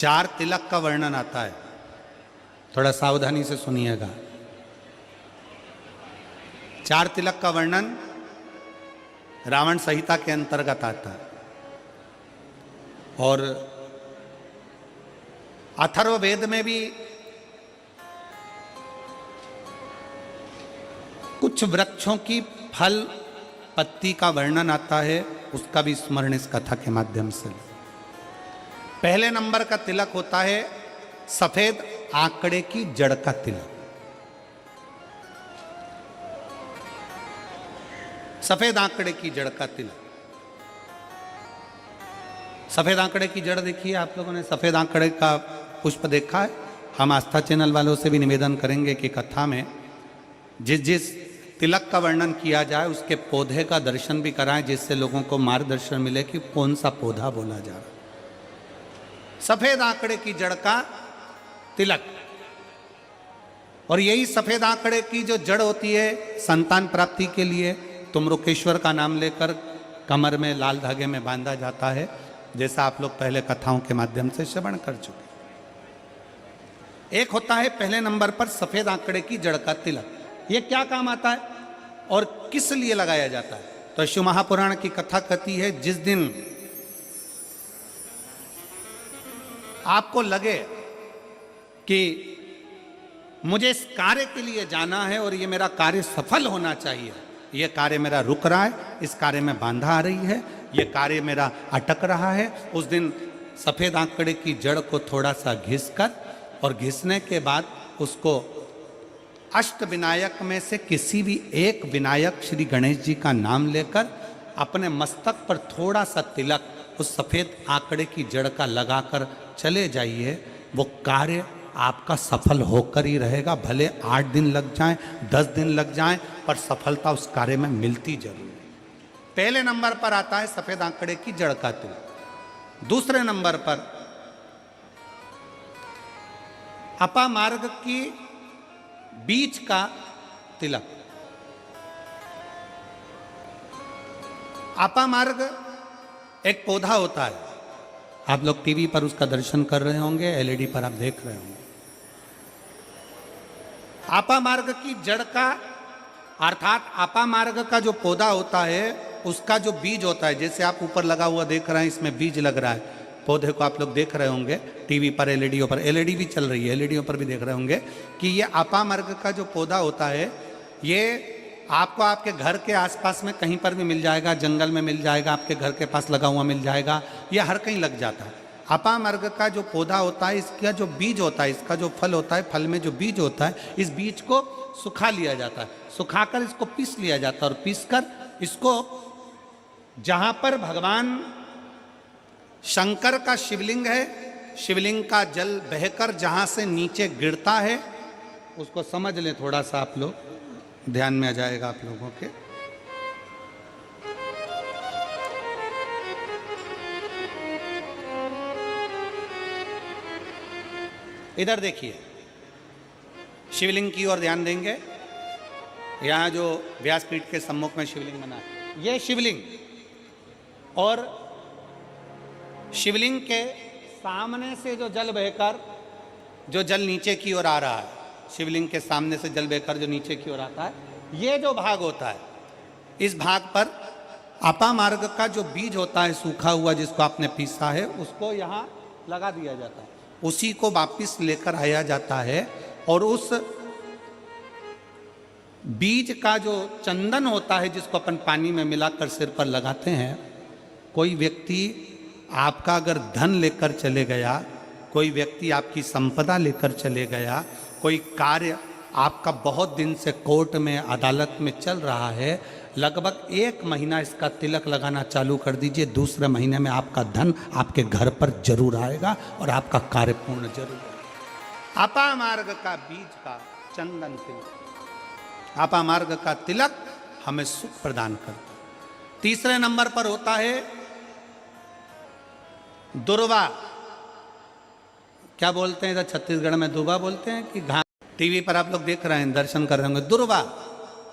चार तिलक का वर्णन आता है, थोड़ा सावधानी से सुनिएगा। चार तिलक का वर्णन रावण संहिता के अंतर्गत आता है और अथर्ववेद में भी कुछ वृक्षों की फल पत्ती का वर्णन आता है, उसका भी स्मरण इस कथा के माध्यम से। पहले नंबर का तिलक होता है सफेद आंकड़े की जड़ का तिलक। सफेद आंकड़े की जड़ का तिलक। सफेद आंकड़े की जड़ देखिए, आप लोगों ने सफेद आंकड़े का पुष्प देखा है? हम आस्था चैनल वालों से भी निवेदन करेंगे कि कथा में जिस जिस तिलक का वर्णन किया जाए उसके पौधे का दर्शन भी कराएं, जिससे लोगों को मार्गदर्शन मिले कि कौन सा पौधा बोला जा रहा है। सफेद आंकड़े की जड़ का तिलक। और यही सफेद आंकड़े की जो जड़ होती है संतान प्राप्ति के लिए तुमरुकेश्वर का नाम लेकर कमर में लाल धागे में बांधा जाता है, जैसा आप लोग पहले कथाओं के माध्यम से श्रवण कर चुके। एक होता है पहले नंबर पर सफेद आंकड़े की जड़ का तिलक। यह क्या काम आता है और किस लिए लगाया जाता है? तो शिव महापुराण की कथा कहती है, जिस दिन आपको लगे कि मुझे इस कार्य के लिए जाना है और ये मेरा कार्य सफल होना चाहिए, ये कार्य मेरा रुक रहा है, इस कार्य में बाधा आ रही है, ये कार्य मेरा अटक रहा है, उस दिन सफेद आंकड़े की जड़ को थोड़ा सा घिसकर और घिसने के बाद उसको अष्ट विनायक में से किसी भी एक विनायक श्री गणेश जी का नाम लेकर अपने मस्तक पर थोड़ा सा तिलक उस सफेद आंकड़े की जड़ का लगाकर चले जाइए। वो कार्य आपका सफल होकर ही रहेगा, भले 8 दिन लग जाएं, 10 दिन लग जाएं, पर सफलता उस कार्य में मिलती जरूर है। पहले नंबर पर आता है सफेद आंकड़े की जड़ का तिलक। दूसरे नंबर पर अपामार्ग की बीज का तिलक। अपामार्ग एक पौधा होता है, आप लोग टीवी पर उसका दर्शन कर रहे होंगे, एलईडी पर आप देख रहे होंगे। अपामार्ग की जड़ का अर्थात अपामार्ग का जो पौधा होता है उसका जो बीज होता है, जैसे आप ऊपर लगा हुआ देख रहे हैं, इसमें बीज लग रहा है, पौधे को आप लोग देख रहे होंगे टीवी पर, एलईडीओ पर, एलईडी भी चल रही है, एलईडीओ पर भी देख रहे होंगे कि ये अपामार्ग का जो पौधा होता है ये आपको आपके घर के आसपास में कहीं पर भी मिल जाएगा, जंगल में मिल जाएगा, आपके घर के पास लगा हुआ मिल जाएगा, ये हर कहीं लग जाता है। अपामार्ग का जो पौधा होता है, इसका जो बीज होता है, इसका जो फल होता है, फल में जो बीज होता है, इस बीज को सुखा लिया जाता है, सुखाकर इसको पीस लिया जाता है और पीसकर इसको जहां पर भगवान शंकर का शिवलिंग है, शिवलिंग का जल बहकर जहां से नीचे गिरता है, उसको समझ लें, थोड़ा सा आप लोग ध्यान में आ जाएगा आप लोगों के। इधर देखिए, शिवलिंग की ओर ध्यान देंगे। यहां जो व्यासपीठ के सम्मुख में शिवलिंग बना है, यह शिवलिंग, और शिवलिंग के सामने से जो जल बहकर जो जल नीचे की ओर आ रहा है, शिवलिंग के सामने से जल बहकर जो नीचे की ओर आता है, ये जो भाग होता है, इस भाग पर अपामार्ग का जो बीज होता है सूखा हुआ, जिसको आपने पीसा है, उसको यहाँ लगा दिया जाता है, उसी को वापिस लेकर आया जाता है और उस बीज का जो चंदन होता है, जिसको अपन पानी में मिलाकर सिर पर लगाते हैं, कोई व्यक्ति आपका अगर धन लेकर चले गया, कोई व्यक्ति आपकी संपदा लेकर चले गया, कोई कार्य आपका बहुत दिन से कोर्ट में अदालत में चल रहा है, लगभग 1 महीना इसका तिलक लगाना चालू कर दीजिए, दूसरे महीने में आपका धन आपके घर पर जरूर आएगा और आपका कार्य पूर्ण जरूर होगा। अपामार्ग का बीज का चंदन तिलक, अपामार्ग का तिलक हमें सुख प्रदान करता है। तीसरे नंबर पर होता है दुर्वा। क्या बोलते हैं इधर छत्तीसगढ़ में? दुर्वा बोलते हैं कि घास? टीवी पर आप लोग देख रहे हैं, दर्शन कर रहे होंगे। दुर्वा,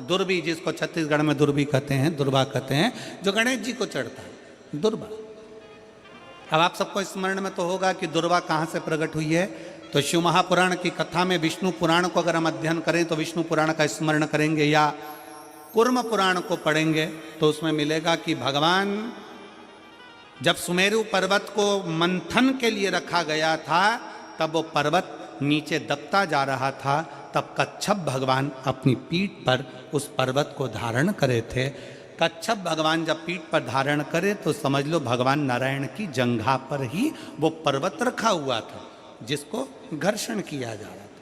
दुर्बी, जिसको छत्तीसगढ़ में दुर्बी कहते हैं, दुर्वा कहते हैं, जो गणेश जी को चढ़ता है, दुर्वा। अब आप सबको स्मरण में तो होगा कि दुर्वा कहाँ से प्रकट हुई है। तो शिव महापुराण की कथा में विष्णु पुराण को अगर हम अध्ययन करें तो विष्णु पुराण का स्मरण करेंगे या कूर्म पुराण को पढ़ेंगे तो उसमें मिलेगा कि भगवान जब सुमेरु पर्वत को मंथन के लिए रखा गया था तब वो पर्वत नीचे दबता जा रहा था, तब कच्छप भगवान अपनी पीठ पर उस पर्वत को धारण करे थे। कच्छप भगवान जब पीठ पर धारण करे तो समझ लो भगवान नारायण की जंघा पर ही वो पर्वत रखा हुआ था जिसको घर्षण किया जा रहा था,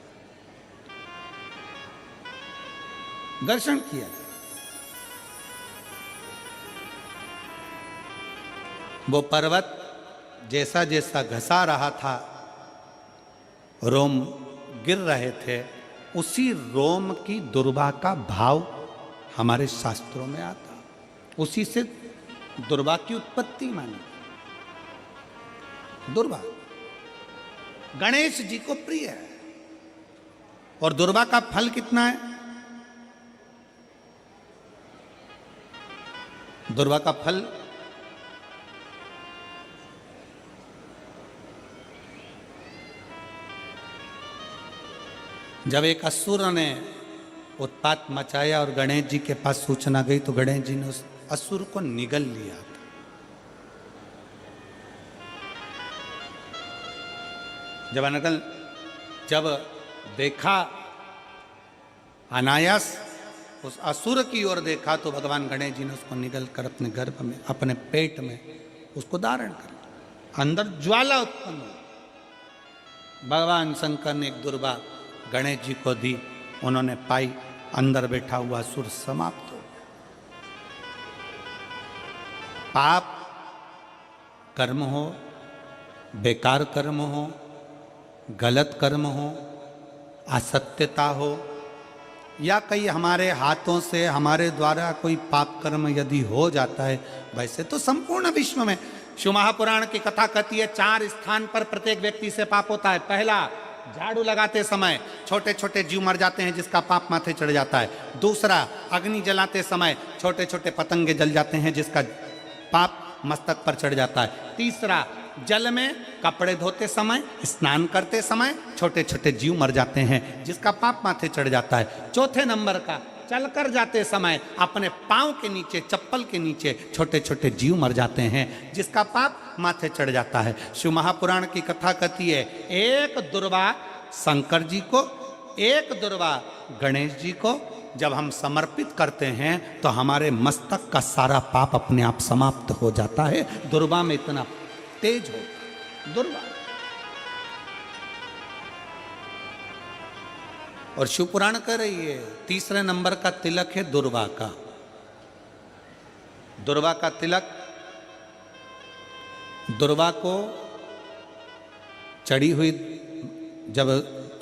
घर्षण किया। वो पर्वत जैसा जैसा घसा रहा था, रोम गिर रहे थे, उसी रोम की दुर्वा का भाव हमारे शास्त्रों में आता, उसी से दुर्वा की उत्पत्ति मानी। दुर्वा गणेश जी को प्रिय है और दुर्वा का फल कितना है? दुर्वा का फल जब एक असुर ने उत्पात मचाया और गणेश जी के पास सूचना गई तो गणेश जी ने उस असुर को निगल लिया था। जब देखा अनायास उस असुर की ओर देखा तो भगवान गणेश जी ने उसको निगल कर अपने गर्भ में, अपने पेट में उसको धारण कर लिया। अंदर ज्वाला उत्पन्न हुई। भगवान शंकर ने एक दुर्वा गणेश जी को दी, उन्होंने पाई, अंदर बैठा हुआ असुर समाप्त हो गया। पाप कर्म हो, बेकार कर्म हो, गलत कर्म हो, असत्यता हो या कई हमारे हाथों से हमारे द्वारा कोई पाप कर्म यदि हो जाता है, वैसे तो संपूर्ण विश्व में शिव महापुराण की कथा कहती है 4 स्थान पर प्रत्येक व्यक्ति से पाप होता है। पहला, झाड़ू लगाते समय छोटे छोटे जीव मर जाते हैं जिसका पाप माथे चढ़ जाता है। दूसरा, अग्नि जलाते समय छोटे छोटे पतंगे जल जाते हैं जिसका पाप मस्तक पर चढ़ जाता है। तीसरा, जल में कपड़े धोते समय, स्नान करते समय छोटे छोटे जीव मर जाते हैं जिसका पाप माथे चढ़ जाता है। चौथे नंबर का, चलकर जाते समय अपने पांव के नीचे, चप्पल के नीचे छोटे छोटे जीव मर जाते हैं जिसका पाप माथे चढ़ जाता है। शिव महापुराण की कथा कहती है एक दुर्वा शंकर जी को, एक दुर्वा गणेश जी को जब हम समर्पित करते हैं तो हमारे मस्तक का सारा पाप अपने आप समाप्त हो जाता है। दुर्वा में इतना तेज हो दुर्वा। और शिव पुराण कह रही है तीसरे नंबर का तिलक है दुर्वा का। दुर्वा का तिलक, दुर्वा को चढ़ी हुई जब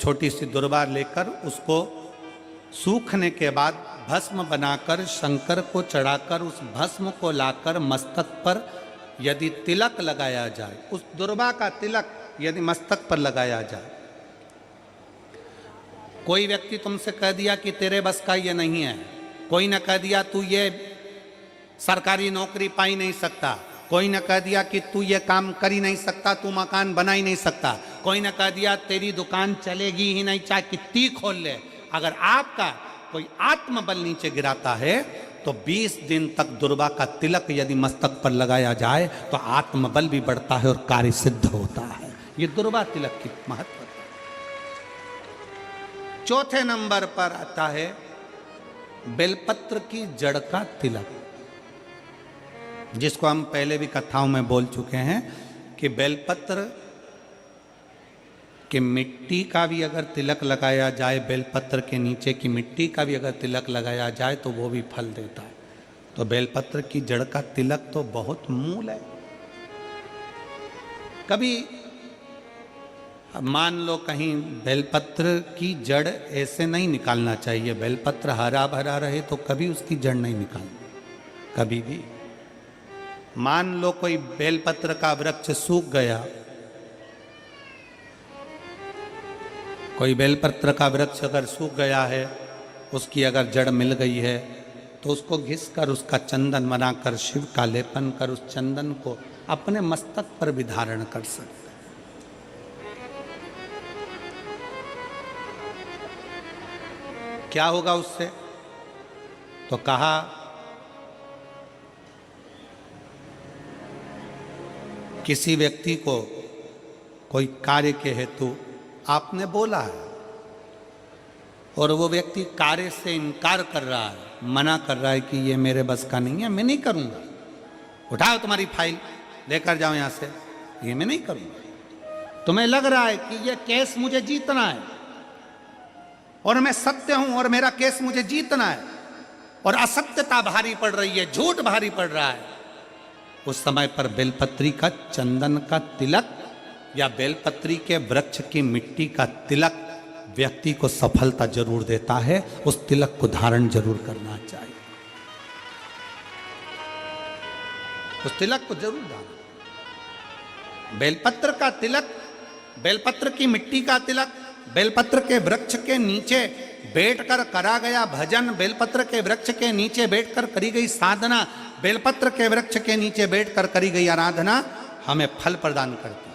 छोटी सी दुर्वा लेकर उसको सूखने के बाद भस्म बनाकर शंकर को चढ़ाकर उस भस्म को लाकर मस्तक पर यदि तिलक लगाया जाए, उस दुर्वा का तिलक यदि मस्तक पर लगाया जाए, कोई व्यक्ति तुमसे कह दिया कि तेरे बस का ये नहीं है, कोई ने कह दिया तू ये सरकारी नौकरी पा ही नहीं सकता, कोई ने कह दिया कि तू ये काम कर ही नहीं सकता, तू मकान बना ही नहीं सकता, कोई ने कह दिया तेरी दुकान चलेगी ही नहीं चाहे कितनी खोल ले, अगर आपका कोई आत्मबल नीचे गिराता है तो 20 दिन तक दुर्वा का तिलक यदि मस्तक पर लगाया जाए तो आत्मबल भी बढ़ता है और कार्य सिद्ध होता है। ये दुर्वा तिलक की महत्व है। चौथे नंबर पर आता है बेलपत्र की जड़ का तिलक, जिसको हम पहले भी कथाओं में बोल चुके हैं कि बेलपत्र कि मिट्टी का भी अगर तिलक लगाया जाए, बेलपत्र के नीचे की मिट्टी का भी अगर तिलक लगाया जाए तो वो भी फल देता है। तो बेलपत्र की जड़ का तिलक तो बहुत मूल है। कभी मान लो कहीं बेलपत्र की जड़ ऐसे नहीं निकालना चाहिए, बेलपत्र हरा भरा रहे तो कभी उसकी जड़ नहीं निकालनी, कभी भी। मान लो कोई बेलपत्र का वृक्ष सूख गया, कोई बेलपत्र का वृक्ष अगर सूख गया है, उसकी अगर जड़ मिल गई है तो उसको घिस कर उसका चंदन बनाकर शिव का लेपन कर उस चंदन को अपने मस्तक पर भी धारण कर सकते। क्या होगा उससे? तो कहा किसी व्यक्ति को कोई कार्य के हेतु आपने बोला है और वो व्यक्ति कार्य से इनकार कर रहा है, मना कर रहा है कि ये मेरे बस का नहीं है, मैं नहीं करूंगा, उठाओ तुम्हारी फाइल लेकर जाओ यहां से, ये मैं नहीं करूंगा। तुम्हें लग रहा है कि ये केस मुझे जीतना है और मैं सत्य हूं और मेरा केस मुझे जीतना है और असत्यता भारी पड़ रही है, झूठ भारी पड़ रहा है, उस समय पर बेलपत्री का चंदन का तिलक या बेलपत्री के वृक्ष की मिट्टी का तिलक व्यक्ति को सफलता जरूर देता है। उस तिलक को धारण जरूर करना चाहिए, उस तिलक को जरूर धारण। बेलपत्र का तिलक, बेलपत्र की मिट्टी का तिलक, बेलपत्र के वृक्ष के नीचे बैठकर करा गया भजन, बेलपत्र के वृक्ष के नीचे बैठकर करी गई साधना, बेलपत्र के वृक्ष के नीचे बैठकर करी गई आराधना हमें फल प्रदान करती है।